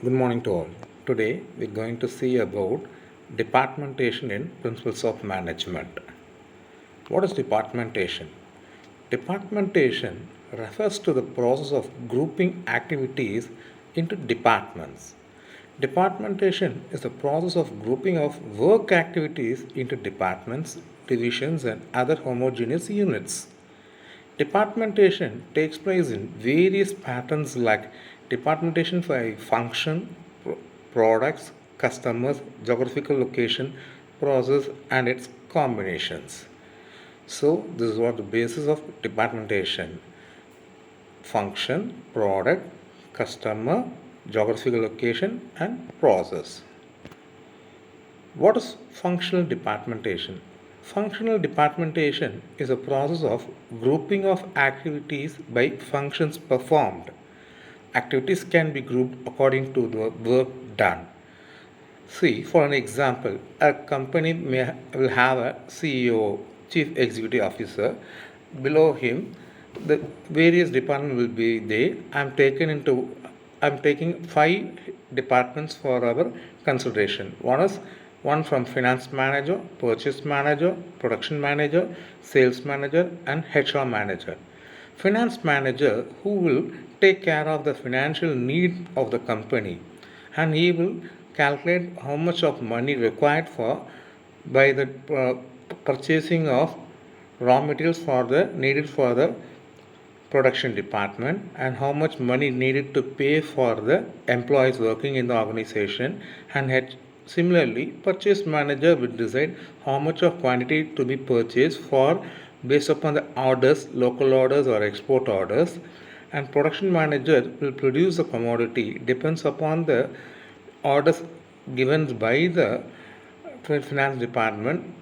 Good morning to all. Today we're going to see about departmentation in principles of management. What is departmentation? Departmentation refers to the process of grouping activities into departments. Departmentation is the process of grouping of work activities into departments, divisions, and other homogeneous units. Departmentation takes place in various patterns like departmentation by function, products, customers, geographical location, process, and its combinations. So, this is what the basis of departmentation: function, product, customer, geographical location, and process. What is functional departmentation? Functional departmentation is a process of grouping of activities by functions performed. Activities can be grouped according to the work done. See, for an example, a company will have a CEO, Chief Executive Officer. Below him, the various departments will be there. I'm taking five departments for our consideration. One from finance manager, purchase manager, production manager, sales manager, and HR manager. Finance manager who will take care of the financial need of the company, and he will calculate how much of money required for by the purchasing of raw materials for the needed for the production department, and how much money needed to pay for the employees working in the organization. And similarly, purchase manager will decide how much of quantity to be purchased for based upon the orders, local orders or export orders. And production manager will produce the commodity depends upon the orders given by the finance department.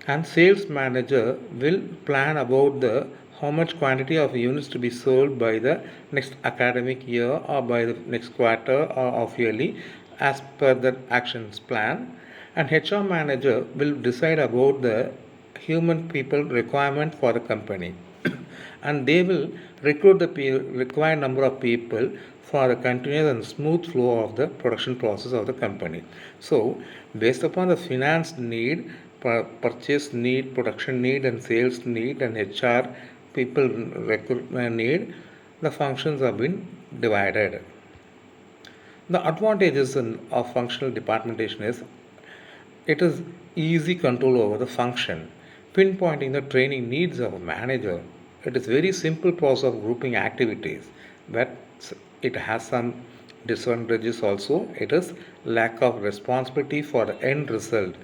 And sales manager will plan about the how much quantity of units to be sold by the next academic year or by the next quarter or of yearly as per the actions plan. And HR manager will decide about the human people requirement for the company and they will recruit the required number of people for the continuous and smooth flow of the production process of the company. So, based upon the finance need, purchase need, production need, and sales need, and HR people recruitment need, the functions have been divided. The advantages of functional departmentation is it is easy control over the function, pinpointing the training needs of a manager. It is very simple process of grouping activities, but it has some disadvantages also. It is lack of responsibility for the end result,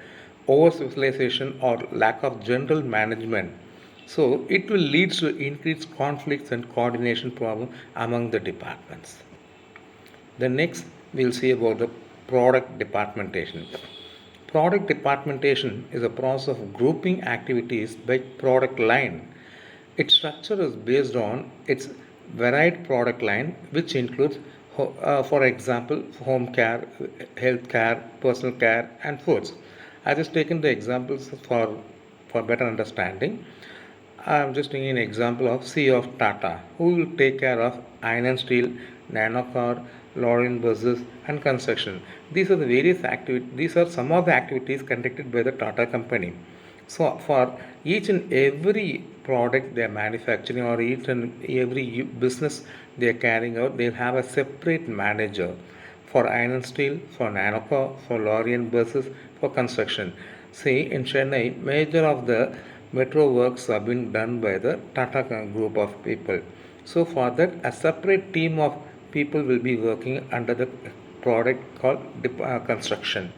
over specialization or lack of general management. So it will lead to increased conflicts and coordination problem among the departments. Then next we'll see about the product departmentation. Product departmentation is a process of grouping activities by product line. Its structure is based on its varied product line, which includes, for example, home care, health care, personal care, and foods. I just taken the examples for better understanding. I'm just taking an example of CEO of Tata, who will take care of iron and steel, nano car, lorry buses, and construction. These are the various activities. These are some of the activities conducted by the Tata company. So, for each and every product they are manufacturing or each and every business they are carrying out, they'll have a separate manager for iron and steel, for nanocar, for lorry and buses, for construction. See, in Chennai, major of the metro works have been done by the Tata group of people. So, for that, a separate team of people will be working under the product called construction.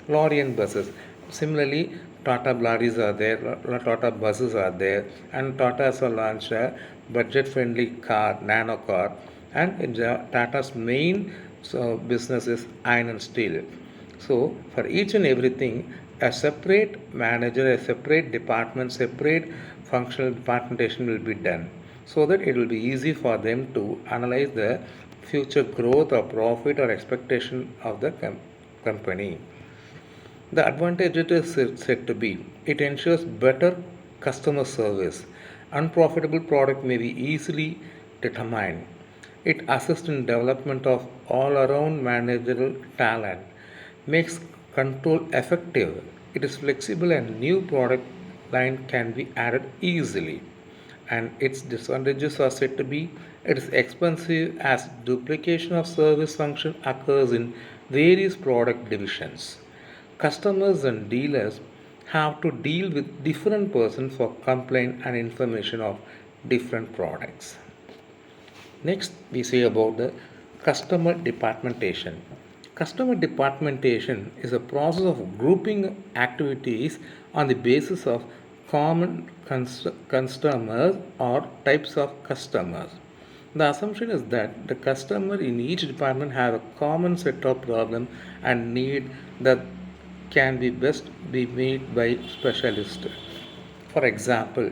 Lorry and buses. Similarly, Tata lorries are there, Tata buses are there, and Tata has launched a budget-friendly car, nano car, and Tata's main business is iron and steel. So, for each and everything, a separate manager, a separate department, separate functional departmentation will be done so that it will be easy for them to analyze the future growth or profit or expectation of the company. The advantage it is said to be it ensures better customer service. Unprofitable product may be easily determined. It assists in development of all-around managerial talent, makes control effective. It is flexible and new product line can be added easily. And its disadvantages are said to be it is expensive as duplication of service function occurs in various product divisions. Customers and dealers have to deal with different persons for complaint and information of different products. Next, we see about the customer departmentation. Customer departmentation is a process of grouping activities on the basis of common customers or types of customers. The assumption is that the customer in each department have a common set of problems and need that can be best be made by specialists. For example,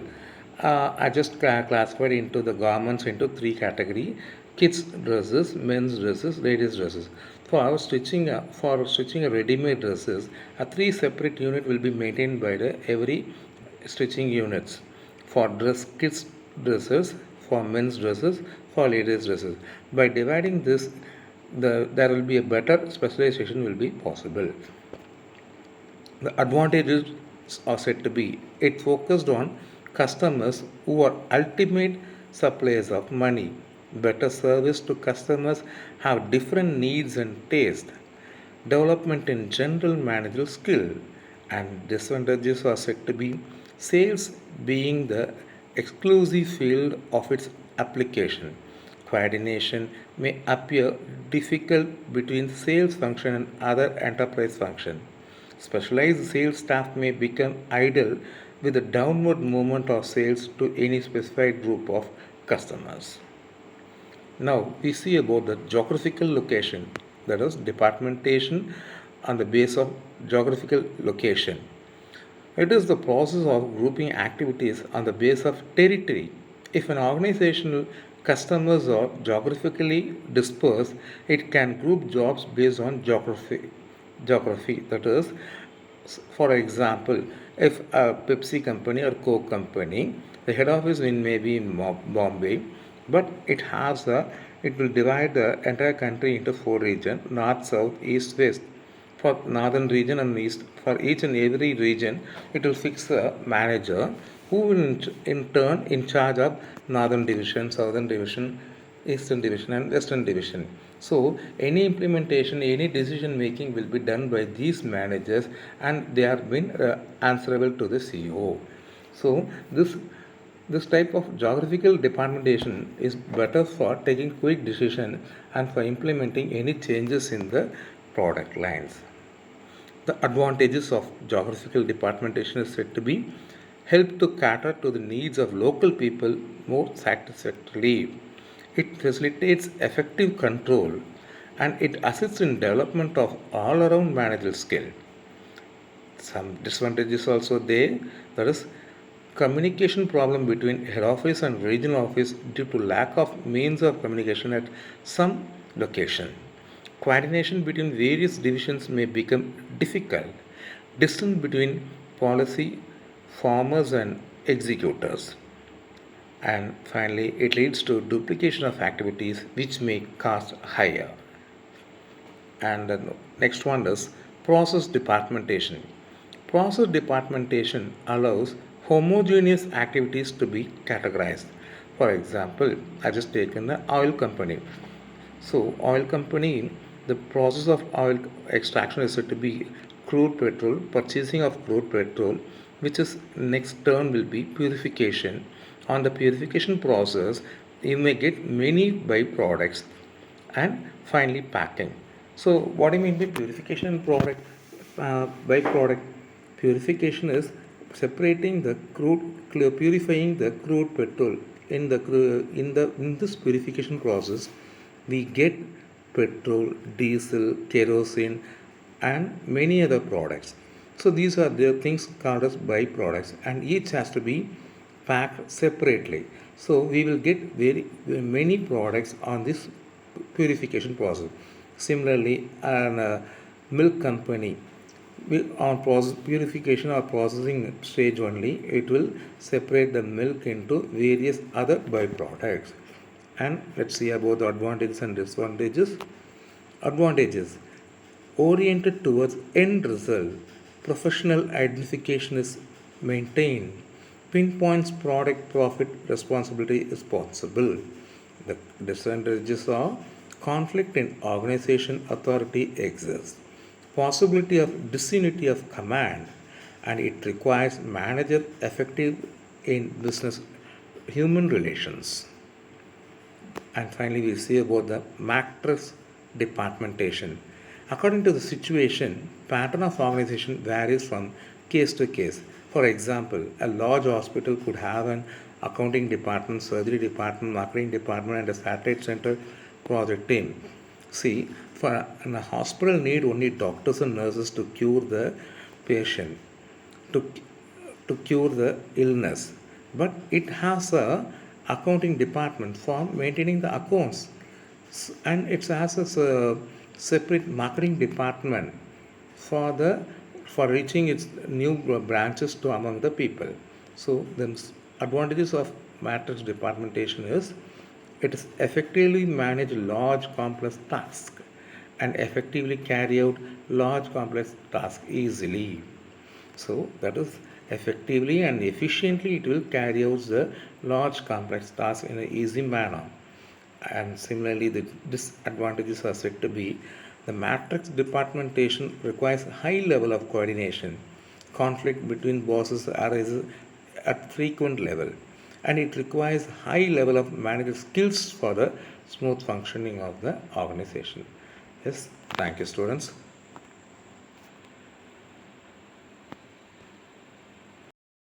I just classified into the garments into three category: kids dresses, men's dresses, ladies dresses. For stitching a ready-made dresses, a three separate unit will be maintained by the every stitching units. For kids dresses, for men's dresses, for ladies dresses. By dividing this, there will be a better specialization will be possible. The advantages are said to be it focused on customers who are ultimate suppliers of money. Better service to customers have different needs and taste. Development in general managerial skill and disadvantages are said to be sales being the exclusive field of its application. Coordination may appear difficult between sales function and other enterprise function. Specialized sales staff may become idle with a downward movement of sales to any specified group of customers. Now we see about the geographical location, that is departmentation on the base of geographical location. It is the process of grouping activities on the base of territory. If an organizational customers are geographically dispersed, it can group jobs based on geography. Geography, that is, for example, if a Pepsi company or Coke company, the head office may be in Bombay, but it will divide the entire country into four regions: north, south, east, west. For northern region and east, for each and every region, it will fix a manager who will in turn in charge of northern division, southern division, eastern division, and western division. So any implementation, any decision making will be done by these managers, and they are been answerable to the CEO. So this type of geographical departmentation is better for taking quick decision and for implementing any changes in the product lines. The advantages of geographical departmentation is said to be help to cater to the needs of local people more satisfactorily. It facilitates effective control and it assists in development of all around managerial skill. Some disadvantages also there, that is communication problem between head office and regional office due to lack of means of communication at some location. Coordination between various divisions may become difficult. Distance between policy formers and executors. And finally, it leads to duplication of activities which may cost higher. And the next one is process departmentation. Process departmentation allows homogeneous activities to be categorized. For example, I just taken the oil company. So, oil company, the process of oil extraction is said to be crude petrol, purchasing of crude petrol, which is next turn will be purification. On the purification process, you may get many byproducts, and finally packing. So, what do you mean by purification product byproduct? Purification is separating the purifying the crude petrol. In this purification process, we get petrol, diesel, kerosene, and many other products. So these are the things called as byproducts, and each has to be packed separately. So we will get very many products on this purification process. Similarly, an milk company on purification or processing stage only, it will separate the milk into various other byproducts. And let's see about the advantages and disadvantages. Advantages: oriented towards end result, professional identification is maintained, pinpoints product profit responsibility is possible. The disadvantages are conflict in organization authority exists, possibility of disunity of command, and it requires manager effective in business human relations. And finally, we see about the matrix departmentation. According to the situation, pattern of organization varies from case to case. For example, a large hospital could have an accounting department, surgery department, marketing department, and a satellite center project team. See, for a hospital need only doctors and nurses to cure the patient, to to cure the illness, but it has a accounting department for maintaining the accounts, and it has a separate marketing department for the for reaching its new branches to among the people. So the advantages of matrix departmentation is it is effectively manage large complex tasks and effectively carry out large complex tasks easily. So that is effectively and efficiently it will carry out the large complex task in an easy manner. And similarly, the disadvantages are said to be the matrix departmentation requires high level of coordination. Conflict between bosses arises at frequent level, and it requires high level of manager skills for the smooth functioning of the organization. Yes, thank you, students.